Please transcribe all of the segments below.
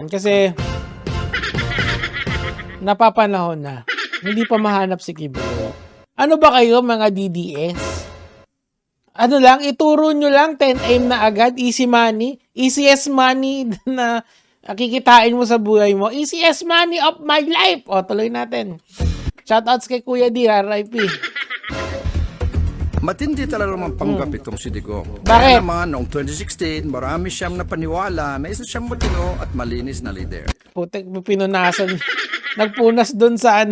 Kasi napapanahon na, hindi pa mahanap si Kibuloy. Ano ba kayo mga DDS? Ano lang, ituro nyo lang, 10M na agad, easy money, easiest money na kikitain mo sa buhay mo, easiest money of my life. O, tuloy natin. Shoutouts kay Kuya D, RIP. Matindi talaga naman panggap itong si Digong. Bakit? Kaya naman, noong 2016, marami siyang napaniwala na isa siyang matino at malinis na leader. Putek, pinunasan. Nagpunas dun sa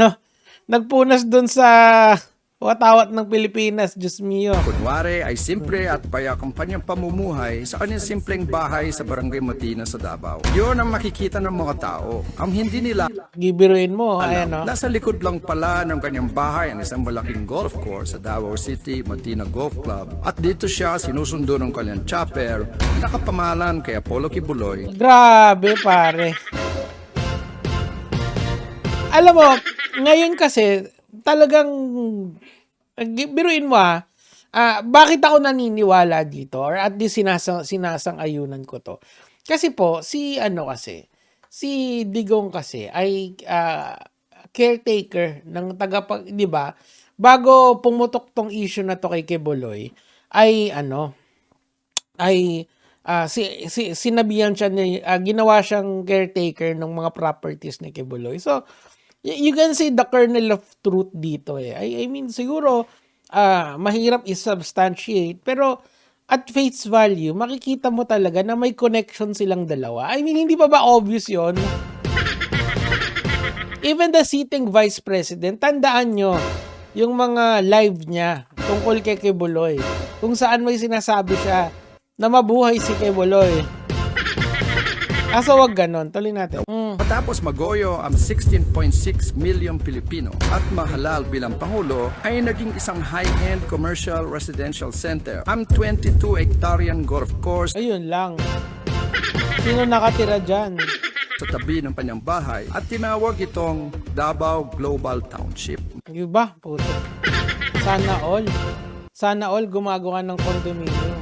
nagpunas dun sa watawat ng Pilipinas, Diyos mio. Kunwari ay simple at payak ang kanyang pamumuhay sa kanyang simpleng bahay sa Barangay Matina sa Davao. Yun ang makikita ng mga tao. Ang hindi nila Gibiruin mo, ayan o. nasa likod lang pala ng kanyang bahay ang isang malaking golf course sa Davao City, Matina Golf Club. At dito siya sinusundo ng kanyang chopper, nakapamalan kay Apollo Kibuloy. Grabe, pare. Alam mo, ngayon kasi, talagang, biruin mo bakit ako naniniwala dito, or at least sinasang-ayunan ko to. Kasi po, si Digong kasi ay caretaker ng di ba? Bago pumutok tong issue na to kay Kibuloy, ay sinabihan siya ginawa siyang caretaker ng mga properties ni Kibuloy. So, you can say the kernel of truth dito eh. I mean, siguro, mahirap i-substantiate, pero at face value, makikita mo talaga na may connection silang dalawa. I mean, hindi pa ba obvious yon? Even the sitting vice president, tandaan nyo, yung mga live niya tungkol kay Kibuloy, kung saan may sinasabi siya na mabuhay si Kibuloy. So wag ganon, tuloy natin. Matapos magoyo ang 16.6 million Pilipino at mahalal bilang Pangulo, ay naging isang high-end commercial residential center ang 22-hectarean golf course Ayun lang. Sino nakatira dyan? sa tabi ng kanyang bahay at tinawag itong Davao Global Township. Yung ba? Puto. Sana all. Sana all gumagawa ng condominium.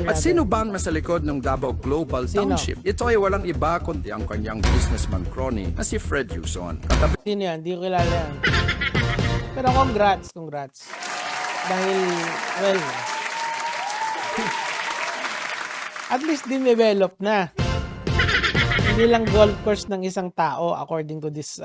At sino ba ang nasa likod ng Davao Global Sino? Township? Ito ay walang iba kundi ang kanyang businessman crony na si Fred Yuson. Katabi Sino yan? Di ko kilala yan. Pero congrats. Dahil, well, at least develop na. Hindi lang golf course ng isang tao according to this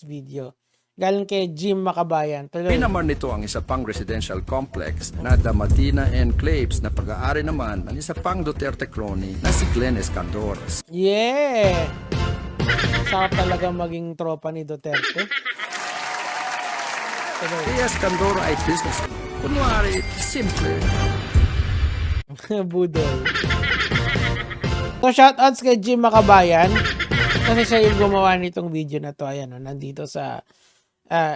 video. Galing kay Jim Makabayan. Tuloy. naman nito ang isa pang residential complex na The Matina Enclaves na pag-aari naman ng isa pang Duterte crony na si Glenn Escandor. Yeah! Sarap talaga maging tropa ni Duterte. Tuloy. Si Escandor ay business. Kunwari, simple. Budol. So, shoutouts kay Jim Makabayan. Kasi siya yung gumawa nitong video na to. Ayan, nandito sa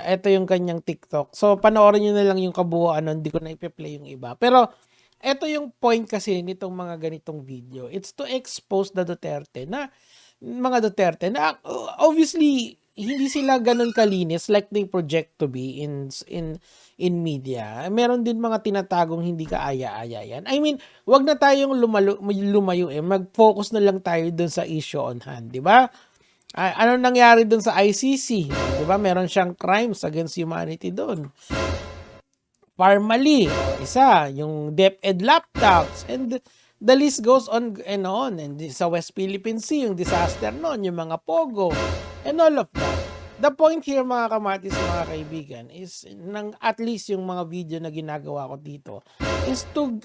ito yung kanyang TikTok. So, panoorin nyo na lang yung kabuuan. Hindi ko na ipe-play yung iba. Pero, ito yung point kasi nitong mga ganitong video. It's to expose the Duterte na obviously hindi sila ganun kalinis like they project to be in media. Meron din mga tinatagong hindi kaaya-aya yan. I mean, wag na tayong lumayo mag-focus na lang tayo dun sa issue on hand, di ba? Ano nangyari dun sa ICC? Di ba? Meron siyang crimes against humanity dun. Formally, isa, yung DepEd laptops, and the list goes on and on. And sa West Philippine Sea, yung disaster noon, yung mga pogo, and all of that. The point here, mga kamatis, mga kaibigan, is at least yung mga video na ginagawa ko dito is to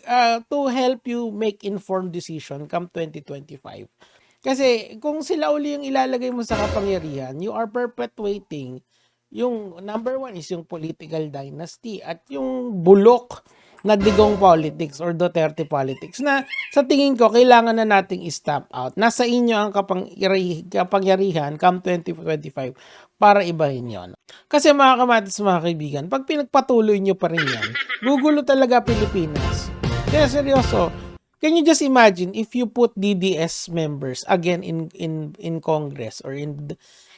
help you make informed decision come 2025. Kasi kung sila uli yung ilalagay mo sa kapangyarihan, you are perpetuating yung number one is yung political dynasty at yung bulok na Digong politics or Duterte politics na sa tingin ko kailangan na nating i-stop out. Nasa inyo ang kapangyarihan come 2025 para ibahin yon. Kasi mga kamatis, mga kaibigan, pag pinagpatuloy nyo pa rin yan, gugulo talaga Pilipinas. Kaya seryoso, can you just imagine if you put DDS members again in Congress or in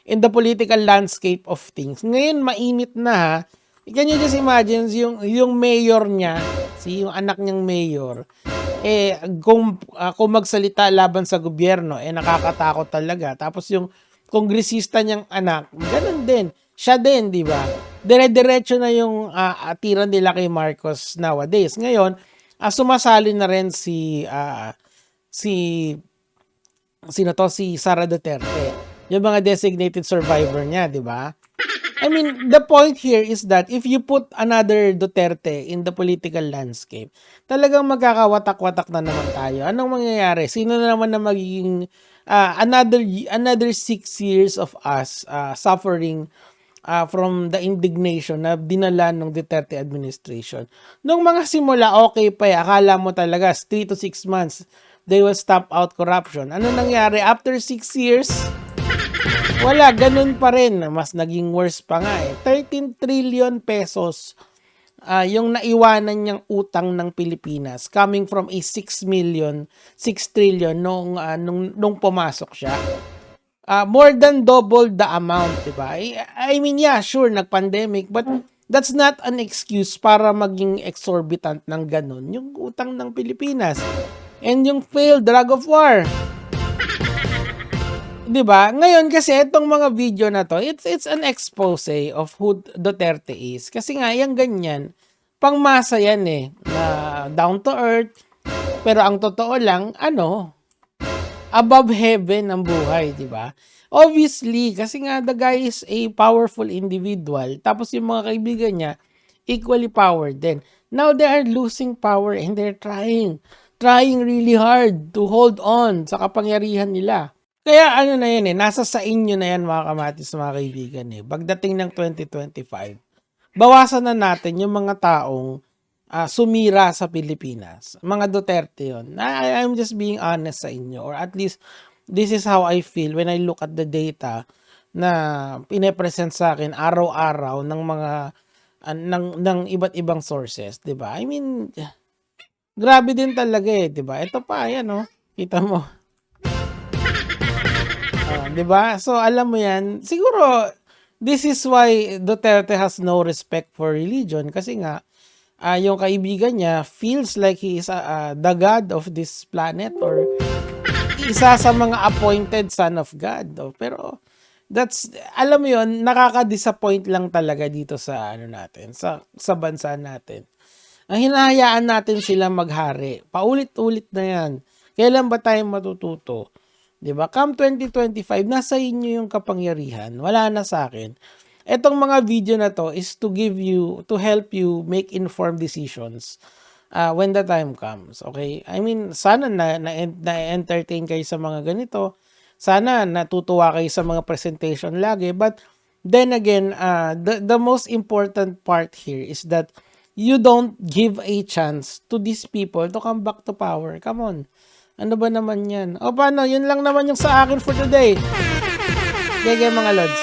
the political landscape of things? Ngayon mainit na ha. Can you just imagine yung mayor niya, yung anak niyang mayor, kung magsalita laban sa gobyerno, nakakatakot talaga. Tapos yung kongresista niyang anak, ganun din. Siya din, di ba? Dire-diretso na yung tira nila kay Marcos nowadays. Ngayon, sumasali na rin si sino to, si Sara Duterte. Yung mga designated survivor niya, di ba? I mean, the point here is that if you put another Duterte in the political landscape, talagang magkakawatak-watak na naman tayo. Anong mangyayari? Sino na naman na magiging another 6 years of us suffering from the indignation na dinala ng Duterte administration. Nung mga simula, okay pa akala mo talaga 3 to 6 months, they will stamp out corruption. Ano nangyari? After 6 years, wala, ganun pa rin. Mas naging worse pa nga 13 trillion pesos yung naiwanan niyang utang ng Pilipinas coming from a 6 trillion nung pumasok siya. More than double the amount, diba? I mean, yeah, sure, nag-pandemic, but that's not an excuse para maging exorbitant ng ganun yung utang ng Pilipinas. And yung failed drug of war. Diba? Ngayon kasi itong mga video na to, it's an expose of who Duterte is. Kasi nga, yung ganyan, pangmasa yan na down to earth. Pero ang totoo lang, above heaven ang buhay, diba? Obviously, kasi nga the guy is a powerful individual. Tapos yung mga kaibigan niya, equally powered din. Now they are losing power and they're trying really hard to hold on sa kapangyarihan nila. Kaya na yan nasa sa inyo na yan mga kamatis, mga kaibigan Pagdating ng 2025, bawasan na natin yung mga taong sumira sa Pilipinas. Mga Duterte yun. I'm just being honest sa inyo, or at least this is how I feel when I look at the data na pine-present sa akin araw-araw ng mga ng iba't ibang sources, 'di ba? I mean, grabe din talaga 'di ba? Ito pa yan kita mo. 'Di ba? So alam mo yan, siguro this is why Duterte has no respect for religion kasi nga yung kaibigan niya feels like he is the god of this planet or isa sa mga appointed son of God. Pero that's, alam mo yun, nakaka-disappoint lang talaga dito sa natin, sa bansa natin. Ang hinahayaan natin sila maghari. Paulit-ulit na yan. Kailan ba tayo matututo? 'Di ba? Come 2025, nasa inyo yung kapangyarihan. Wala na sa akin. Etong mga video na to is to help you make informed decisions when the time comes. Okay? I mean, sana na-entertain kayo sa mga ganito. Sana natutuwa kayo sa mga presentation lagi. But then again, the most important part here is that you don't give a chance to these people to come back to power. Come on. Ano ba naman yan? O paano? Yun lang naman yung sa akin for today. Gege mga lods.